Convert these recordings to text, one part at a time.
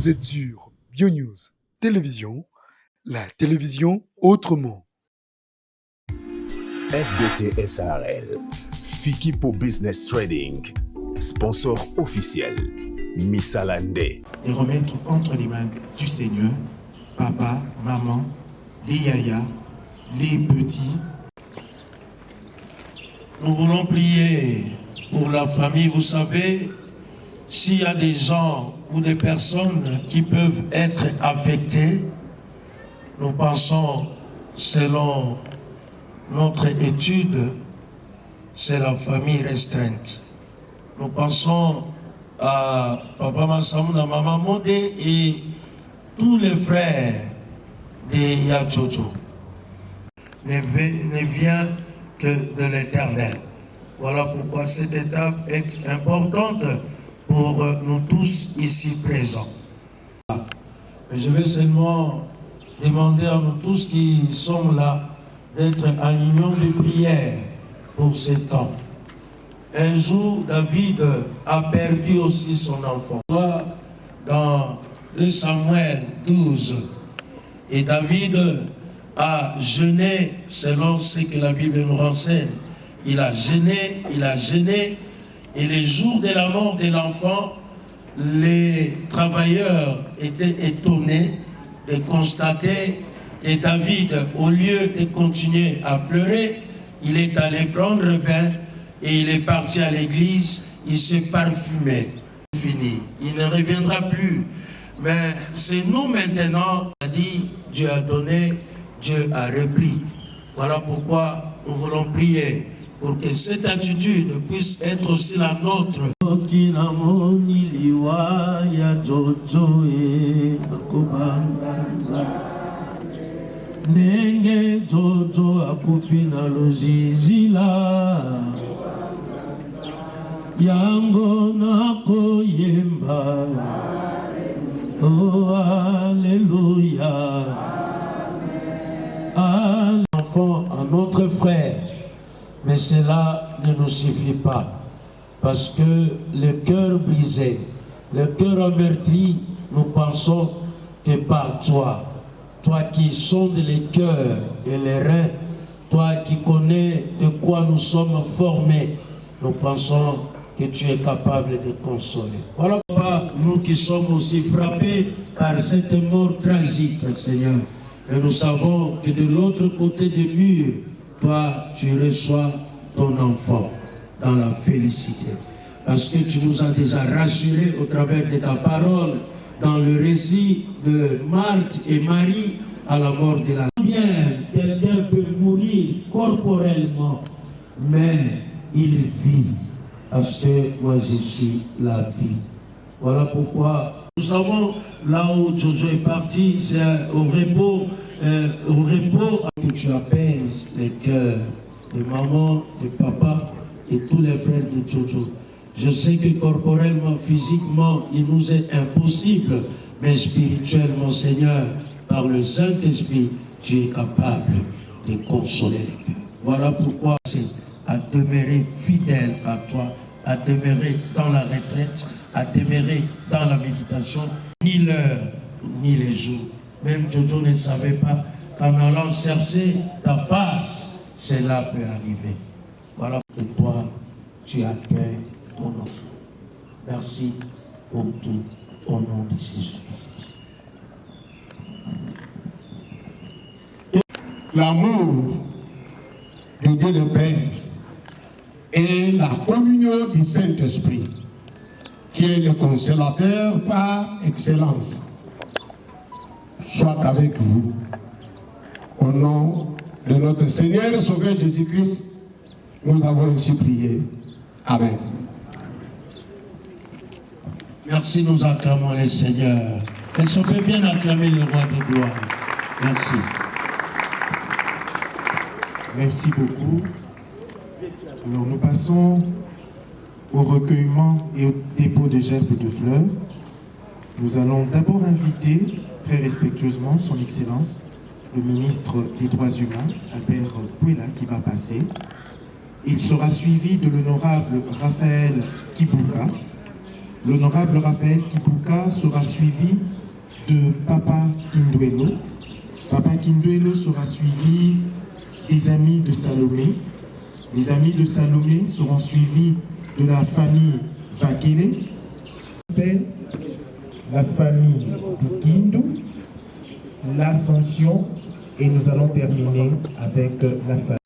Vous êtes sur BioNews Télévision, la télévision autrement. FBT SARL, Fikipo Business Trading, sponsor officiel, Missalande. De remettre entre les mains du Seigneur, papa, maman, les yaya, les petits. Nous voulons prier pour la famille. Vous savez, s'il y a des gens ou des personnes qui peuvent être affectées, nous pensons, selon notre étude, c'est la famille restreinte. Nous pensons à Papa Massamouna, Maman Modé et tous les frères de Yajojo. Ne vient que de l'Éternel. Voilà pourquoi cette étape est importante pour nous tous ici présents. Je vais seulement demander à nous tous qui sommes là d'être en union de prière pour ce temps. Un jour, David a perdu aussi son enfant. Dans 2 Samuel 12, et David a jeûné selon ce que la Bible nous renseigne. Il a jeûné, et le jour de la mort de l'enfant, les travailleurs étaient étonnés de constater que David, au lieu de continuer à pleurer, il est allé prendre un bain et il est parti à l'église, il s'est parfumé. Fini, il ne reviendra plus. Mais c'est nous maintenant, a dit, Dieu a donné, Dieu a repris. Voilà pourquoi nous voulons prier pour que cette attitude puisse être aussi la nôtre. Nenge Jojo akufina luzizila yango nako yemba. Oh alléluia. Enfant à notre frère, mais cela ne nous suffit pas, parce que le cœur brisé, le cœur ameurtri, nous pensons que par toi, toi qui sondes les cœurs et les reins, toi qui connais de quoi nous sommes formés, nous pensons que tu es capable de consoler. Voilà pourquoi nous qui sommes aussi frappés par cette mort tragique, Seigneur. Et nous savons que de l'autre côté du mur, toi, tu reçois ton enfant dans la félicité. Parce que tu nous as déjà rassurés au travers de ta parole, dans le récit de Marthe et Marie à la mort de la bien, quelqu'un peut mourir corporellement, mais il vit. Parce que moi je suis la vie. Voilà pourquoi nous savons là où Jojo est parti, c'est au repos que tu apaises les cœurs de maman, de papa et tous les frères de Jojo. Je sais que corporellement, physiquement, il nous est impossible, mais spirituellement, Seigneur, par le Saint-Esprit, tu es capable de consoler les cœurs. Voilà pourquoi c'est à demeurer fidèle à toi, à demeurer dans la retraite, à demeurer dans la méditation, ni l'heure, ni les jours. Même Jojo ne savait pas qu'en allant chercher ta face, cela peut arriver. Voilà que toi, tu accueilles ton enfant. Merci pour tout, au nom de Jésus-Christ. L'amour de Dieu le Père et la communion du Saint-Esprit, qui est le consolateur par excellence, soit avec vous. Au nom de notre Seigneur et Sauveur Jésus-Christ, nous avons ainsi prié. Amen. Merci, nous acclamons le Seigneur. Est-ce qu'on peut bien acclamer le roi de gloire? Merci. Merci beaucoup. Alors nous passons au recueillement et au dépôt des gerbes de fleurs. Nous allons d'abord inviter très respectueusement son Excellence, le ministre des Droits Humains, Albert Pouela, qui va passer. Il sera suivi de l'honorable Raphaël Kibuka, L'honorable Raphaël Kipuka sera suivi de Papa Kinduelo. Papa Kinduelo sera suivi des amis de Salomé. Les amis de Salomé seront suivis de la famille Vakele, la famille Bikindu, l'Ascension, et nous allons terminer avec la famille.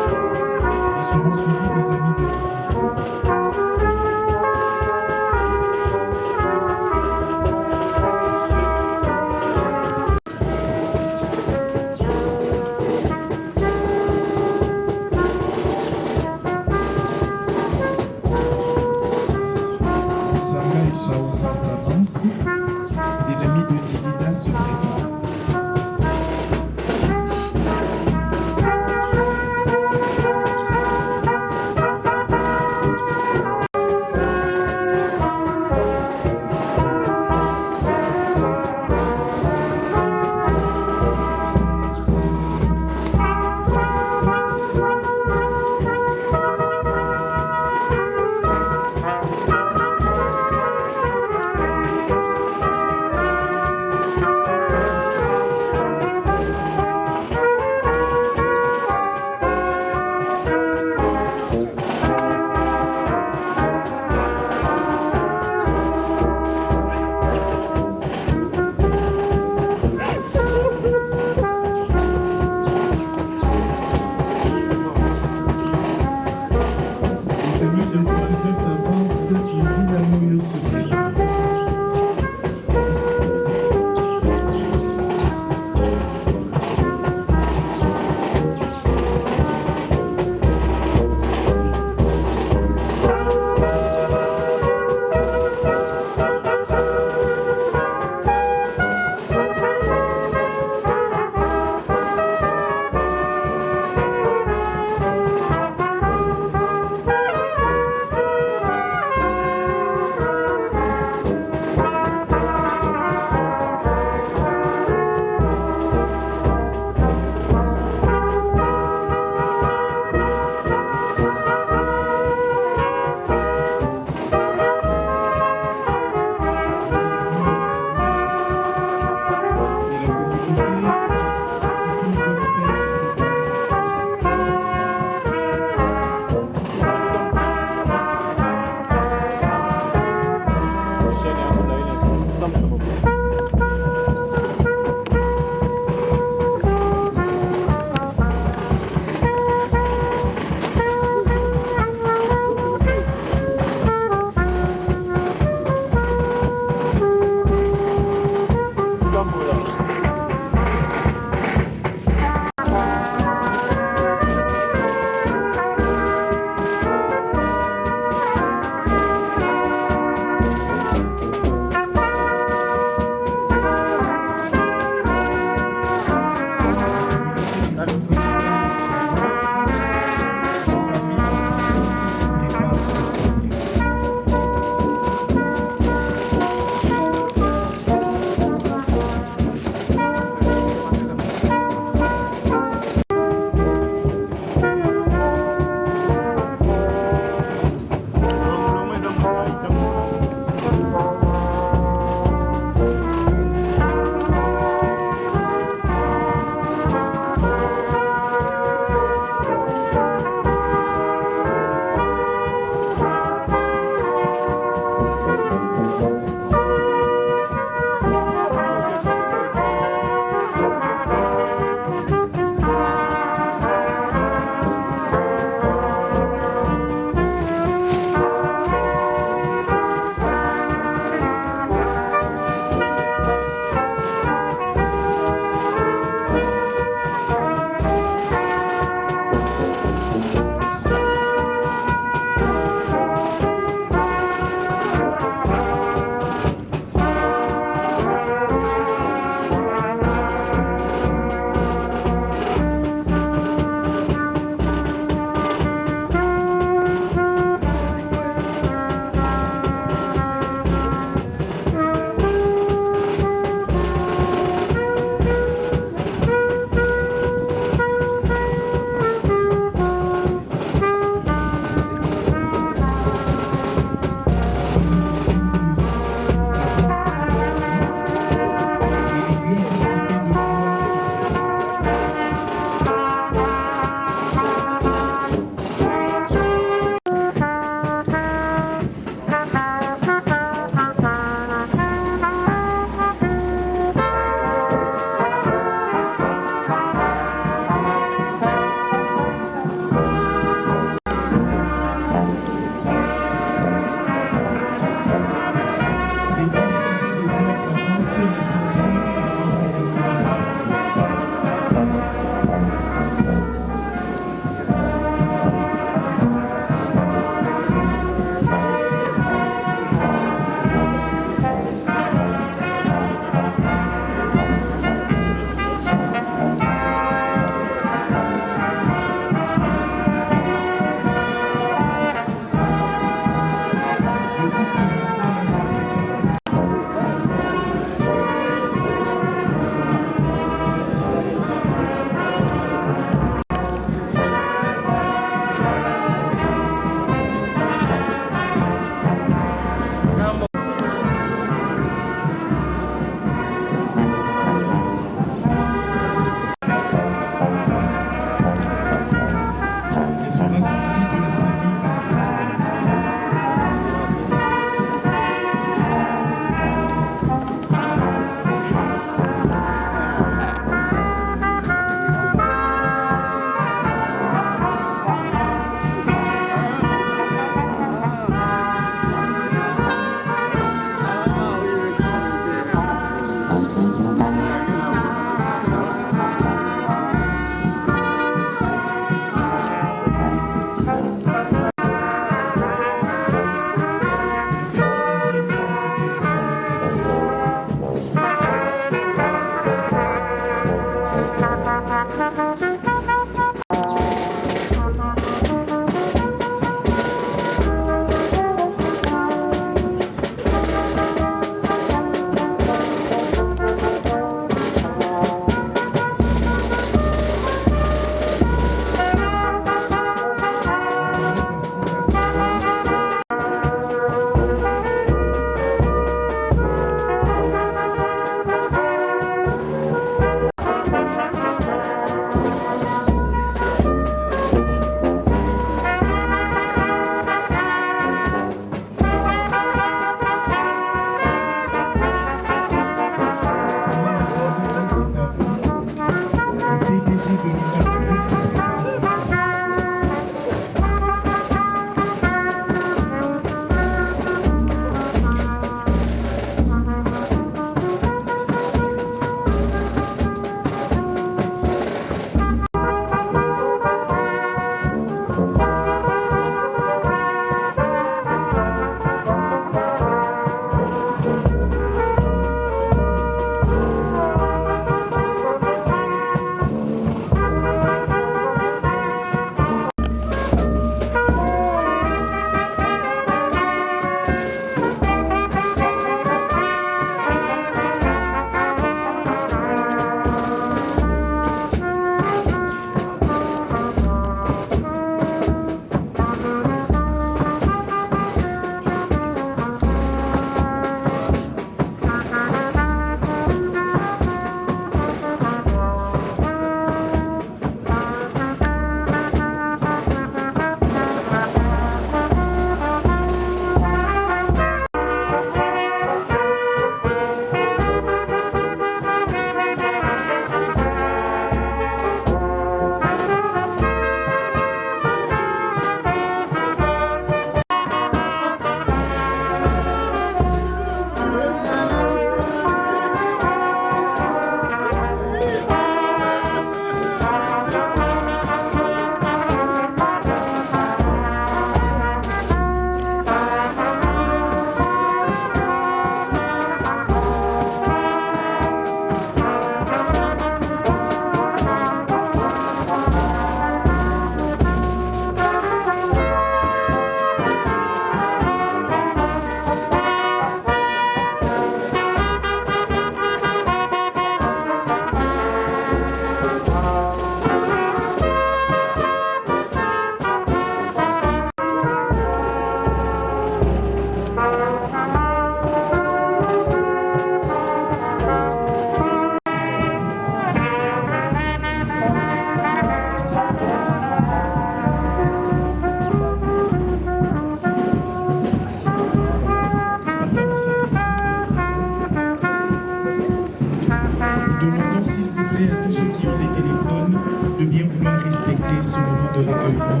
téléphone de bien vouloir respecter ce moment de recueillement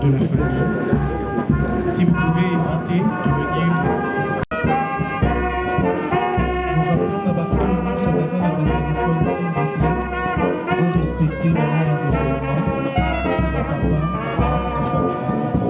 de la famille. Si vous pouvez éviter de venir. Nous rappelons d'abord que nous sommes à la téléphone, s'il vous plaît, pour respecter le moment de recueillement de papa, la famille Massamo.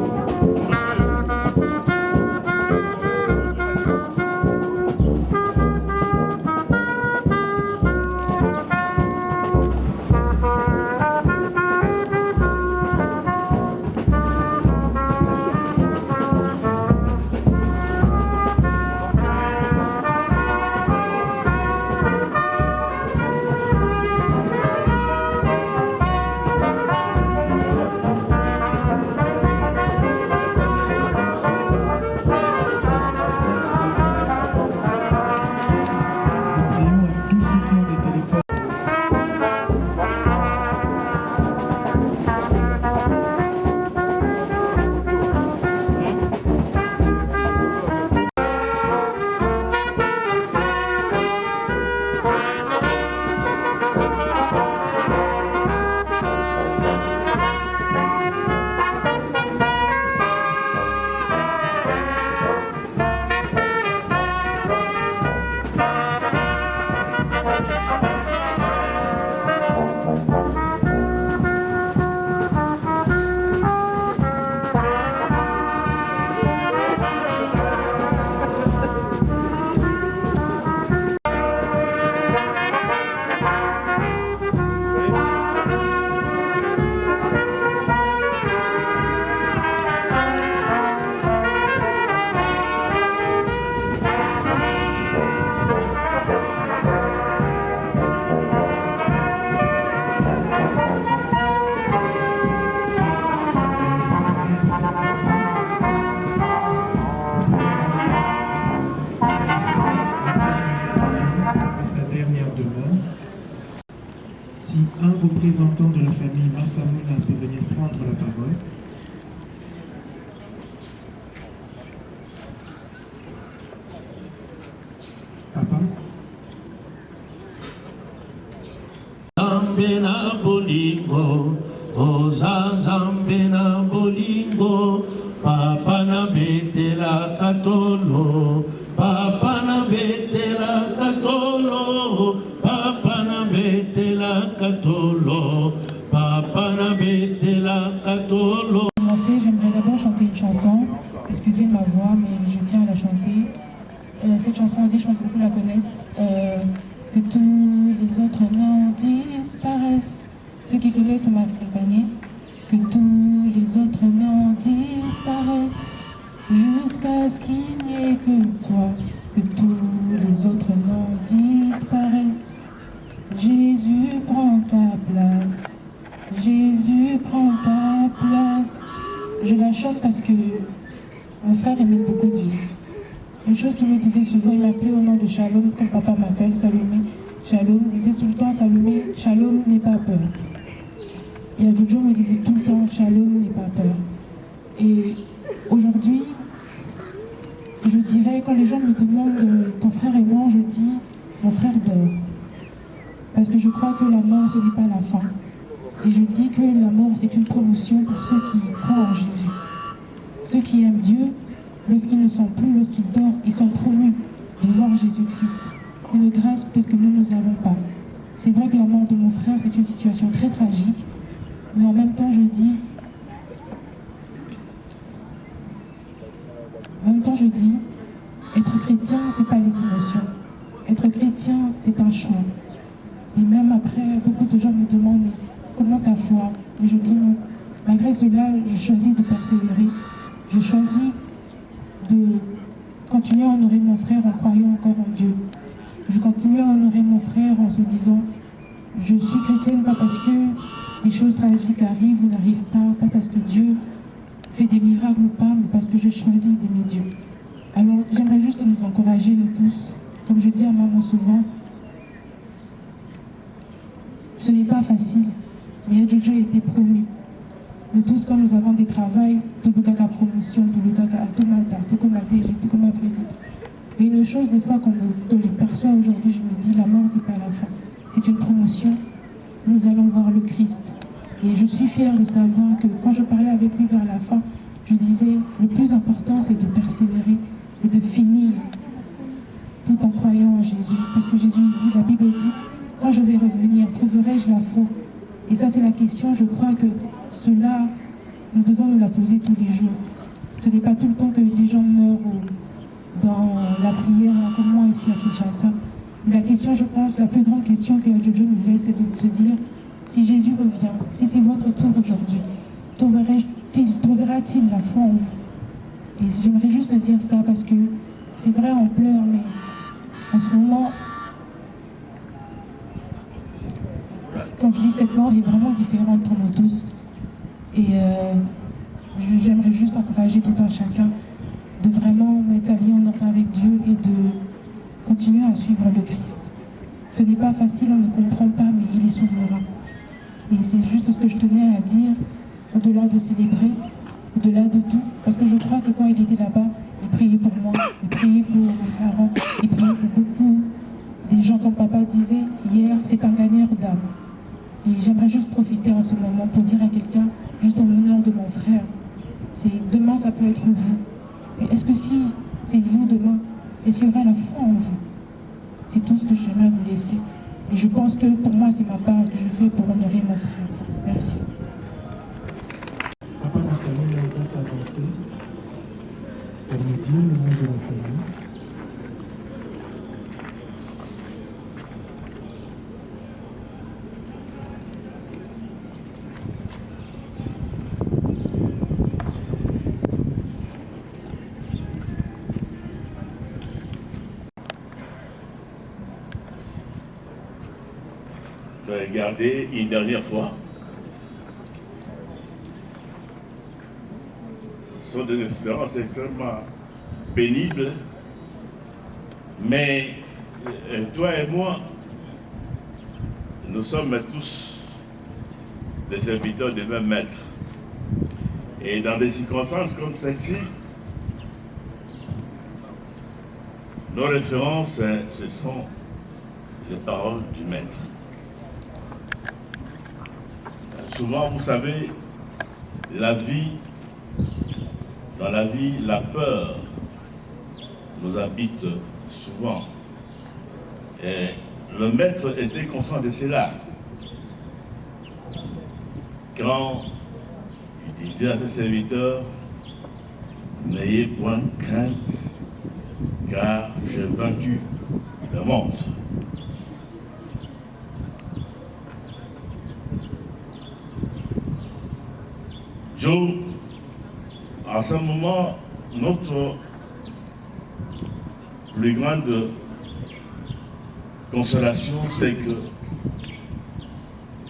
Si un représentant de la famille Massamouna peut venir prendre la parole. Papa. Zambena bolingo, oza zambena bolingo, papa na betela katolo, papa na betela katolo, papa na betela katolo, papa na betela katolo. J'aimerais d'abord chanter une chanson. Excusez ma voix, mais je tiens à la chanter. Cette chanson, je pense que beaucoup la connaissent. Que tous les autres noms disparaissent. Ceux qui connaissent peuvent m'accompagner. Que tous les autres noms disparaissent jusqu'à ce qu'il n'y ait que toi. Que tous les autres noms disparaissent. Jésus prend ta place. Jésus prend ta place. Je la chante parce que mon frère aimait beaucoup Dieu. Une chose qu'il me disait souvent, il m'appelait au nom de Shalom, comme papa m'appelle, Salomé. Shalom, il me disait tout le temps, Salomé, Shalom n'aie pas peur. Il y a d'autres jours, il me disait tout le temps, Shalom n'aie pas peur. Et aujourd'hui, je dirais, quand les gens me demandent ton frère est mort, je dis, mon frère dort. Parce que je crois que la mort, ce n'est pas la fin. Et je dis que la mort, c'est une promotion pour ceux qui croient en Jésus. Ceux qui aiment Dieu, lorsqu'ils ne sont plus, lorsqu'ils dorment, ils sont promus de voir Jésus-Christ. Une grâce peut-être que nous n'avons pas. C'est vrai que la mort de mon frère, c'est une situation très tragique, mais en même temps, je dis, être chrétien, c'est pas les émotions. Être chrétien, c'est un choix. Et même après, beaucoup de gens me demandent, mais comment ta foi? Et je dis non. Malgré cela, je choisis de persévérer. Je choisis de continuer à honorer mon frère en croyant encore en Dieu. Je continue à honorer mon frère en se disant, je suis chrétienne pas parce que les choses tragiques arrivent ou n'arrivent pas parce que Dieu fait des miracles ou pas, mais parce que je choisis d'aimer Dieu. Alors j'aimerais juste nous encourager, nous tous. Comme je dis à maman souvent, ce n'est pas facile, mais Dieu a été promu. Nous tous, quand nous avons des travails, tout le gaga promotion, tout le gaga automata, tout comme la DG, tout comme la présidente. Mais une chose, des fois, que je perçois aujourd'hui, je me dis, la mort, c'est pas la fin. C'est une promotion nous allons voir le Christ. Et je suis fière de savoir que quand je parlais avec lui vers la fin, je disais, le plus important c'est de persévérer et de finir tout en croyant en Jésus. Parce que Jésus dit, la Bible dit, quand je vais revenir, trouverai-je la foi? Et ça c'est la question, je crois que cela, nous devons nous la poser tous les jours. Ce n'est pas tout le temps que des gens meurent dans la prière, comme moi ici à Kinshasa. La question, je pense, la plus grande question que Dieu nous laisse, c'est de se dire, si Jésus revient, si c'est votre tour aujourd'hui, trouvera-t-il la foi en vous? Et j'aimerais juste dire ça parce que c'est vrai, on pleure, mais en ce moment, comme je dis, cette mort est vraiment différente pour nous tous. Et j'aimerais juste encourager tout un chacun de vraiment mettre sa vie en ordre avec Dieu et de continuer à suivre le Christ. Ce n'est pas facile, on ne comprend pas, mais il est souverain. Et c'est juste ce que je tenais à dire, au-delà de célébrer, au-delà de tout. Parce que je crois que quand il était là-bas, il priait pour moi, il priait pour mes parents, il priait pour beaucoup des gens, comme papa disait hier, c'est un gagneur d'âme. Et j'aimerais juste profiter en ce moment pour dire à quelqu'un, juste en l'honneur de mon frère, demain ça peut être vous. Mais est-ce que si c'est vous demain, est-ce qu'il y aura la foi en vous? C'est tout ce que j'aimerais vous laisser. Et je pense que pour moi, c'est ma part que je fais pour honorer mon frère. Merci. Papa Nassali va s'avancer. Permettez le nom de la famille. Regardez une dernière fois. Ce sont des expériences extrêmement pénibles, mais toi et moi, nous sommes tous des serviteurs du même maître. Et dans des circonstances comme celle-ci, nos références, ce sont les paroles du maître. Souvent, vous savez, dans la vie, la peur nous habite souvent. Et le maître était conscient de cela. Quand il disait à ses serviteurs, n'ayez point crainte, car j'ai vaincu le monde. Joe, à ce moment, notre plus grande consolation, c'est que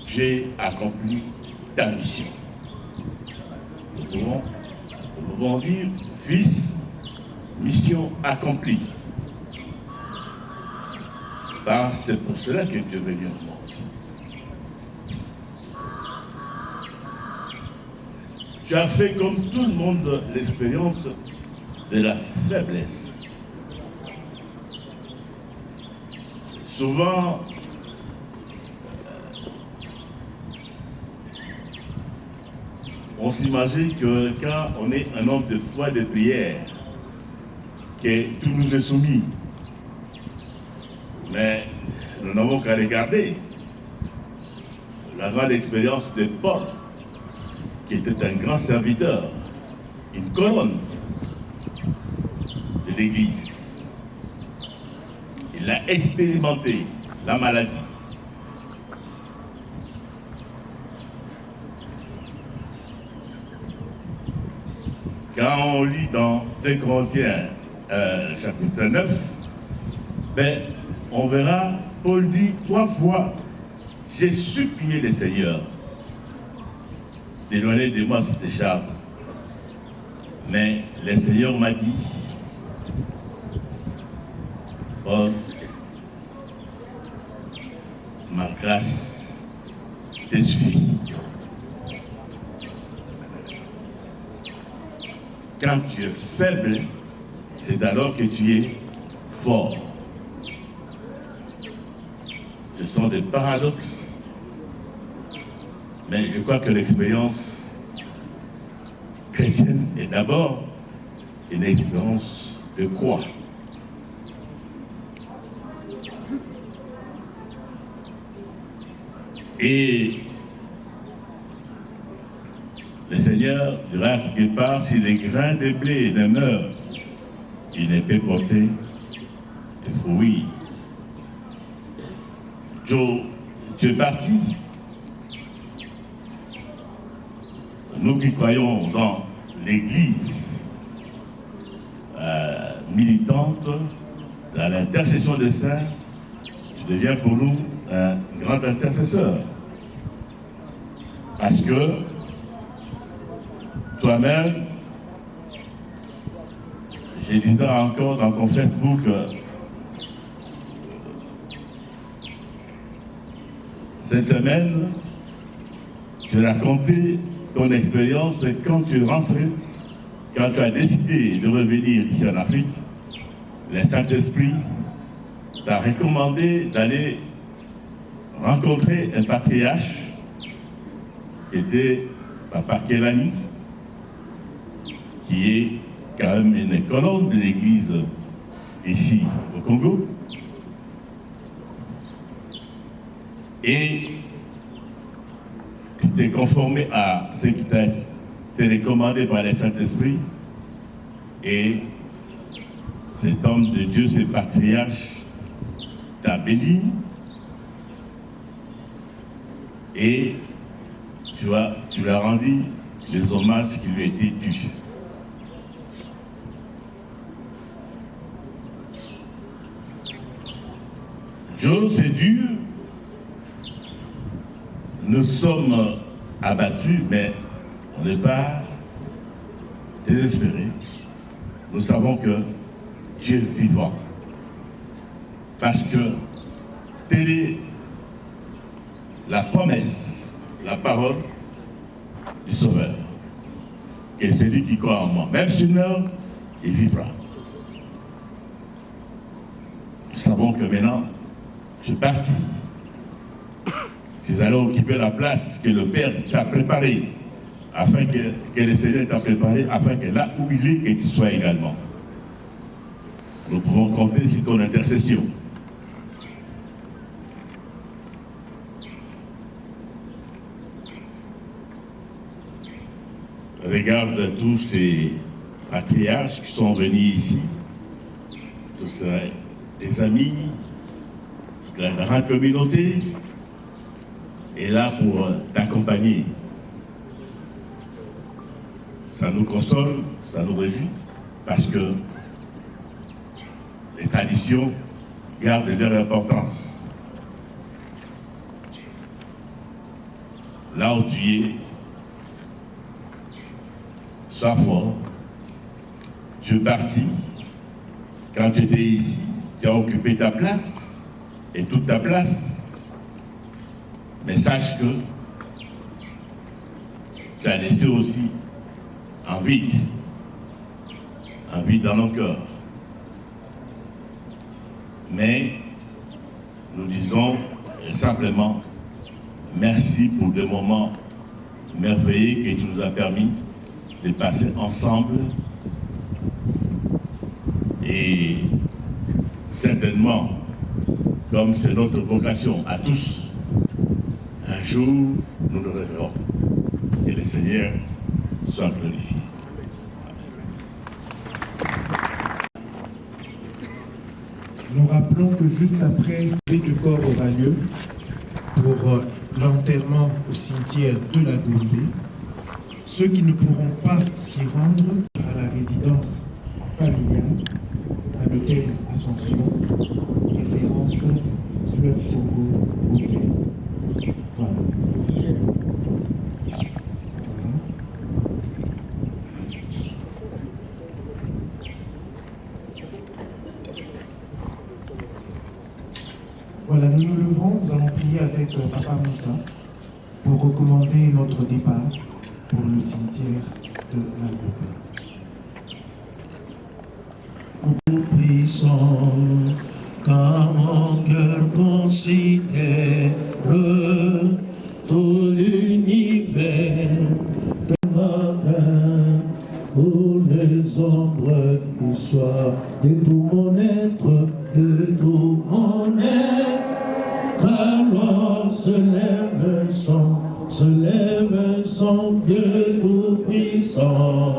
j'ai accompli ta mission. Nous pouvons dire, fils, mission accomplie. C'est pour cela que Dieu est venu au monde. Tu as fait comme tout le monde l'expérience de la faiblesse. Souvent, on s'imagine que quand on est un homme de foi et de prière, que tout nous est soumis. Mais nous n'avons qu'à regarder la grande expérience de Paul, qui était un grand serviteur, une colonne de l'Église. Il a expérimenté la maladie. Quand on lit dans 2 Corinthiens chapitre 9, on verra, Paul dit 3 fois, j'ai supplié le Seigneur d'éloigner de moi cette charge. Mais le Seigneur m'a dit, Paul, ma grâce te suffit. Quand tu es faible, c'est alors que tu es fort. Ce sont des paradoxes Mais je crois que l'expérience chrétienne est d'abord une expérience de croix. Et le Seigneur dira quelque part, si les grains de blé demeurent, il ne peut porter de fruits. Joe, tu es parti. Nous qui croyons dans l'Église militante, dans l'intercession des saints, tu deviens pour nous un grand intercesseur. Parce que toi-même, je disais encore dans ton Facebook, cette semaine, tu as raconté ton expérience quand tu es rentré, quand tu as décidé de revenir ici en Afrique. Le Saint-Esprit t'a recommandé d'aller rencontrer un patriarche qui était Papa Kelani, qui est quand même une colonne de l'Église ici au Congo. Et tu t'es conformé à ce qui t'a été recommandé par le Saint-Esprit. Et cet homme de Dieu, ce patriarche, t'a béni. Et tu lui as rendu les hommages qui lui étaient dus. Joe, c'est dur. Nous sommes abattus, mais on n'est pas désespérés. Nous savons que Dieu est vivant. Parce que telle est la promesse, la parole du Sauveur. Et c'est lui qui croit en moi. Même s'il meurt, il vivra. Nous savons que maintenant, tu es parti. Tu allais occuper la place que le Père t'a préparée, afin que le Seigneur t'a préparée, afin que là où il est, que tu sois également. Nous pouvons compter sur ton intercession. Regarde tous ces patriarches qui sont venus ici, tous des amis, la grande communauté est là pour t'accompagner. Ça nous console, ça nous réjouit, parce que les traditions gardent leur importance. Là où tu es, sois fort. Tu es parti. Quand tu étais ici, tu as occupé ta place, et toute ta place. Mais sache que tu as laissé aussi un vide dans nos cœurs. Mais nous disons simplement merci pour des moments merveilleux que tu nous as permis de passer ensemble. Et certainement, comme c'est notre vocation à tous, un jour, nous nous reverrons. Et le Seigneur soit glorifié. Nous rappelons que juste après, le lever du corps aura lieu pour l'enterrement au cimetière de la Gombe. Ceux qui ne pourront pas s'y rendre à la résidence familiale, à l'hôtel Ascension, référence Fleuve Congo, hôtel. Voilà. Voilà, nous nous levons, nous allons prier avec Papa Moussa pour recommander notre départ pour le cimetière de la Gombe. Puissant, car mon cœur considère tout l'univers. Matin, pour les ombres du soir, de tout mon être, de tout mon être, alors se lève un son de tout puissant.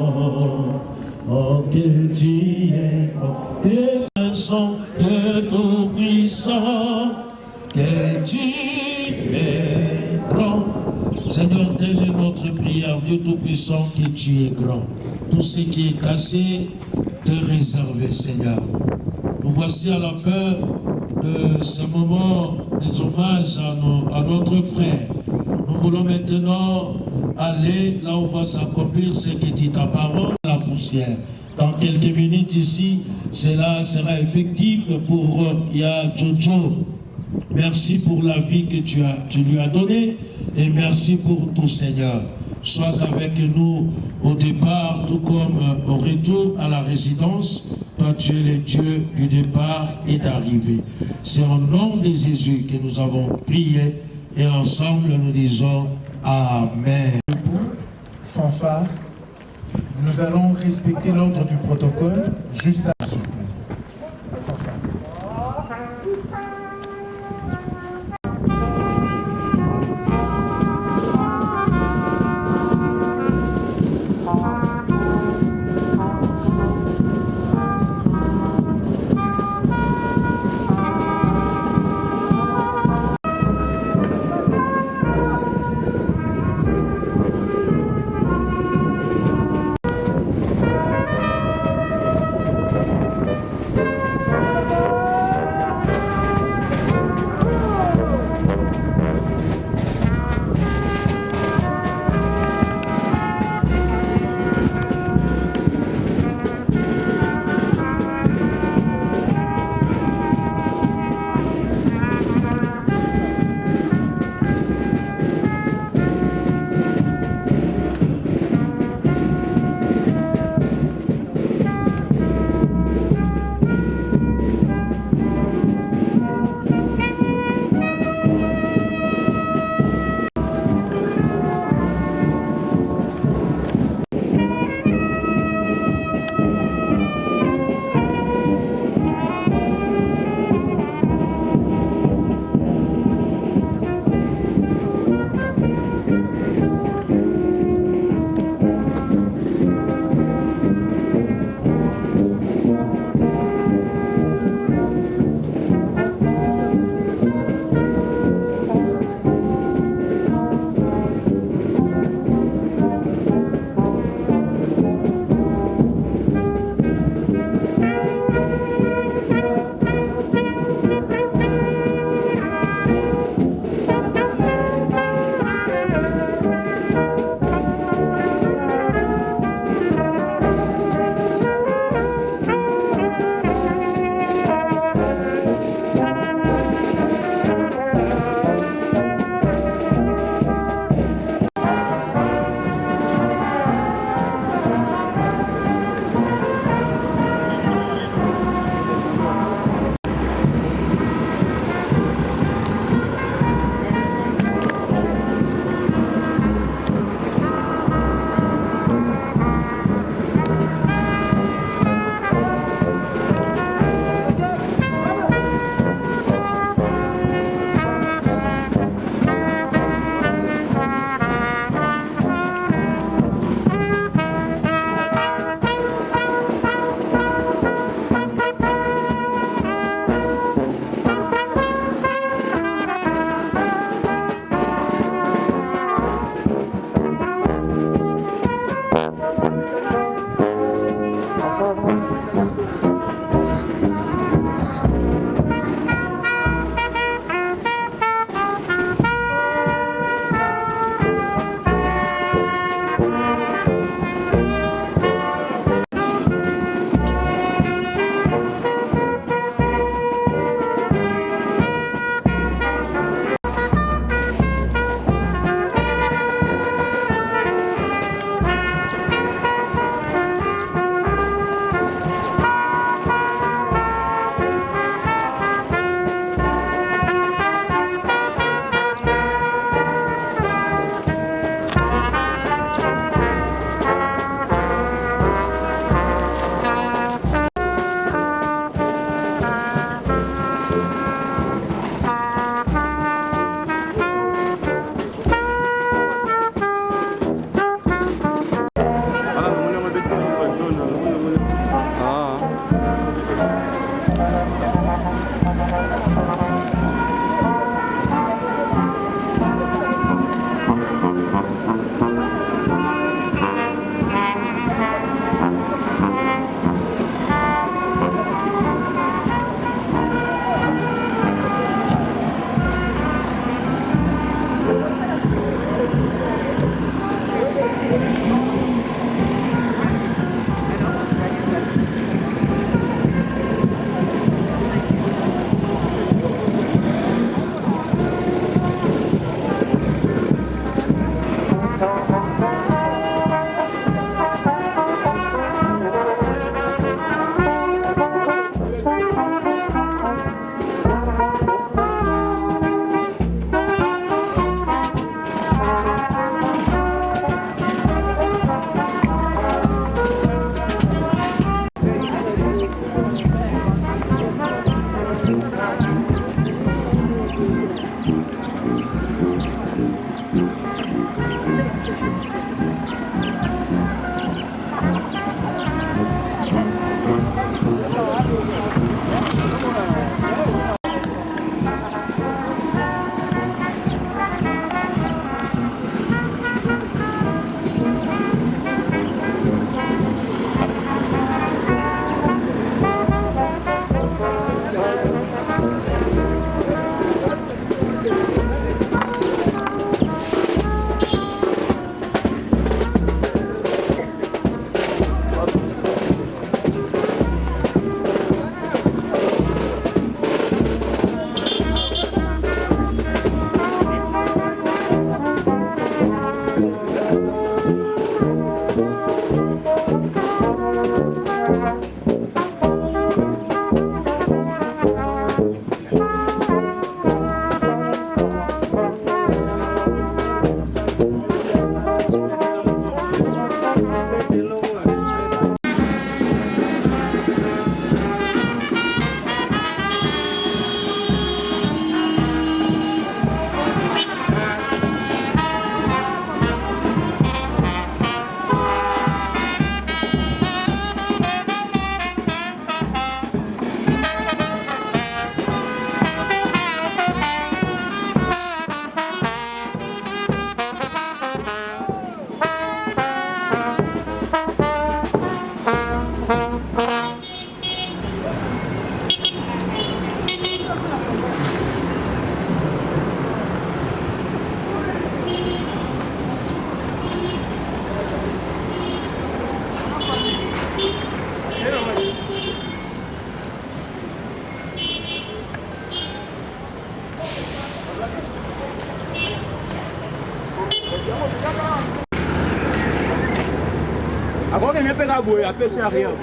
Oh, que tu es grand, que un son de tout puissant, que tu es grand. Seigneur, telle est notre prière, Dieu Tout-Puissant, que tu es grand. Tout ce qui est cassé, te réservé, Seigneur. Nous voici à la fin de ce moment des hommages à notre frère. Nous voulons maintenant aller là où va s'accomplir ce que dit ta parole, la poussière. Dans quelques minutes ici, cela sera effectif pour Ya Jojo. Merci pour la vie que tu lui as donnée et merci pour tout, Seigneur. Sois avec nous au départ, tout comme au retour à la résidence. Toi, tu es le Dieu du départ et d'arrivée. C'est au nom de Jésus que nous avons prié et ensemble nous disons Amen. Fanfare, nous allons respecter l'ordre du protocole juste à sur place. Fanfare.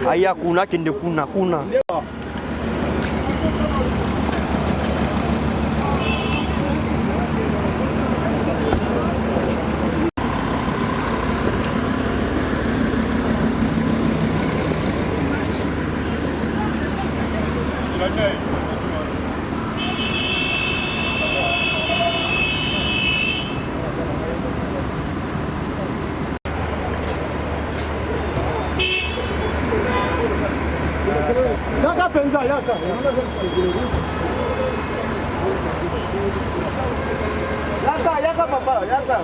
Aya kuna kende kuna. Yaka papa, yaka.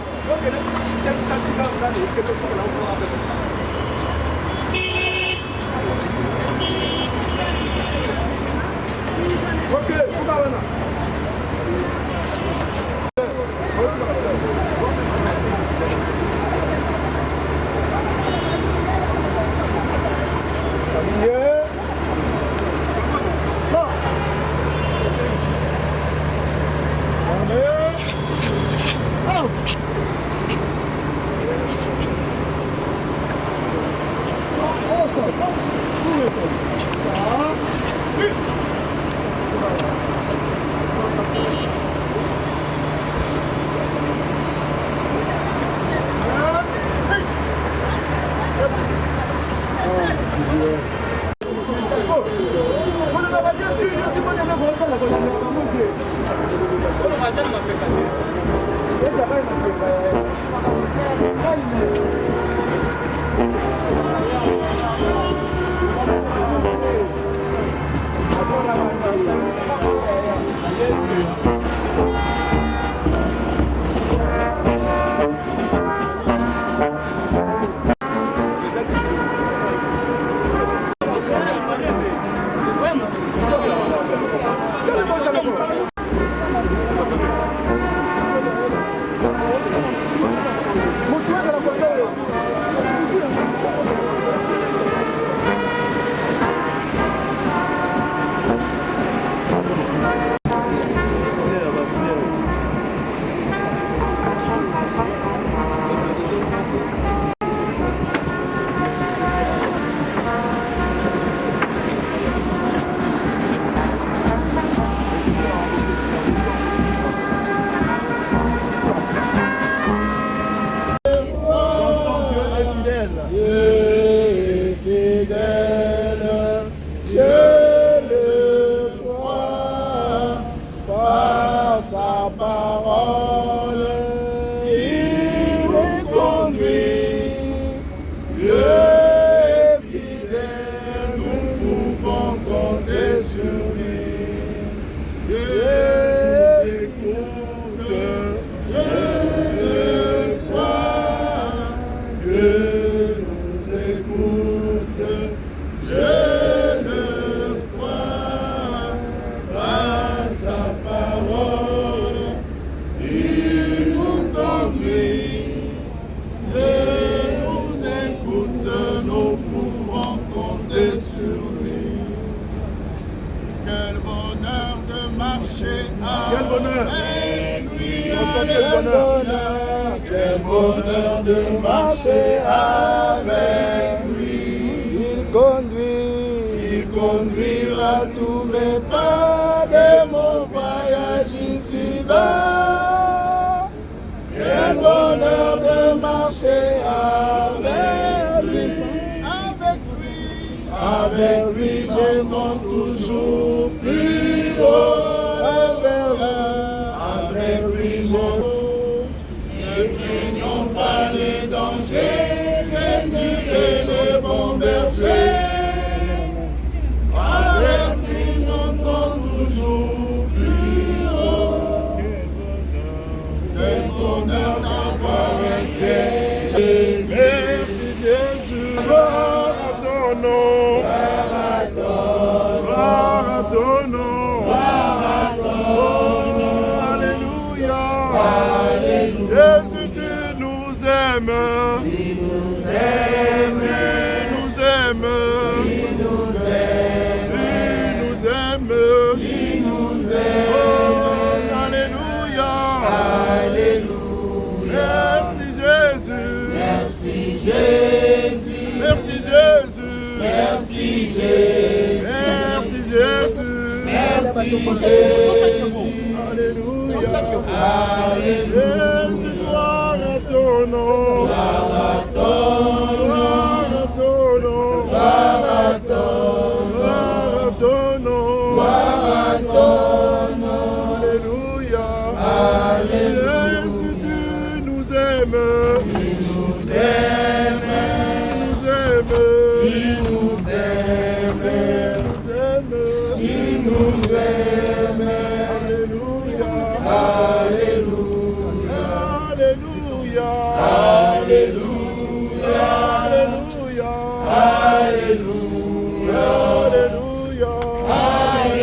Okay, kukawana. Quel bonheur de marcher avec lui. Il conduira tous mes pas de mon voyage ici-bas. Quel bonheur de marcher avec lui. Avec lui, je monte toujours plus haut. Avec lui, je craignons pas les dangers. Jésus est le bon berger. Avec lui, je monte toujours plus haut. Quel bonheur d'avoir été. Merci Jésus, gloire à ton nom. Gloire à ton nom. Gloire à ton nom. Alléluia. Alléluia. Jésus, tu nous aimes. Tu nous aimes. Tu nous aimes. Tu nous aimes. Tu nous aimes. Tu nous aimes. Oh, alléluia. Alléluia. Merci Jésus. Merci Jésus. Alléluia. Jésus, gloire à ton nom. Gloire à ton nom. Gloire à ton nom. Gloire à ton nom. Alléluia. Jésus, tu nous aimes. Tu nous aimes. Tu nous aimes. Tu nous aimes. Alléluia. Alléluia. Alléluia. Alléluia. Alléluia. Alléluia.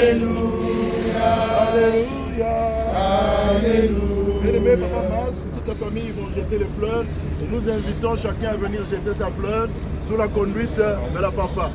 Alléluia. Alléluia. Bien-aimé Papa Mas, toute la famille vont jeter les fleurs et nous invitons chacun à venir jeter sa fleur sous la conduite de la fanfare.